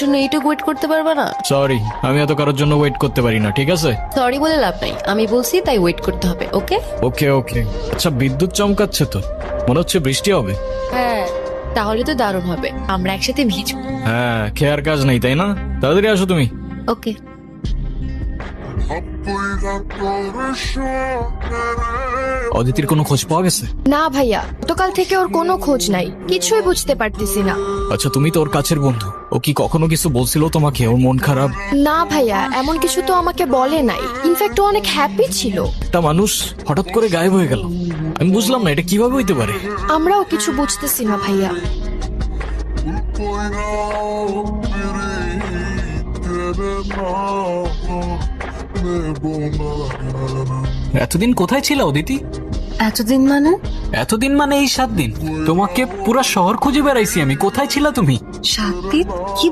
জন্য এইটুকু ওয়েট করতে পারবা না? সরি, আমি এত কারোর জন্য ওয়েট করতে পারি না, ঠিক আছে? সরি বলে লাভ নাই, আমি বলছি তাই ওয়েট করতে হবে। ওকে ওকে ওকে। আচ্ছা, বিদ্যুৎ চমকাচ্ছে তো, মনে হচ্ছে বৃষ্টি হবে। হ্যাঁ, তাহলে তো দারুণ হবে, আমরা একসাথে ভিজবো। হ্যাঁ, খেয়ার কাজ নেই তাই না? তাড়াতাড়ি আসো তুমি। ওকে। অদিতির কোনো খোঁজ পাওয়া গেছে? না ভাইয়া, গতকাল থেকে ওর কোনো খোঁজ নাই, কিছুই বুঝতে পারতেছি না। আচ্ছা, তুমি তো ওর কাছের বন্ধু, ও কি কখনো কিছু বলছিল তোমাকে ওর মন খারাপ? না ভাইয়া, এমন কিছু তো আমাকে বলে নাই। ইনফ্যাক্ট ও অনেক হ্যাপি ছিল। একটা মানুষ হঠাৎ করে গায়েব হয়ে গেল, আমি বুঝলাম না এটা কিভাবে হইতে পারে। আমরাও কিছু বুঝতেছি না ভাইয়া। এতদিন কোথায় ছিল অদিতি? এতদিন মানে? এতদিন মানে এই 7 দিন। তোমাকে পুরা শহর খুঁজে বেড়াইছি আমি, কোথায় ছিল তুমি? 7 দিন? কি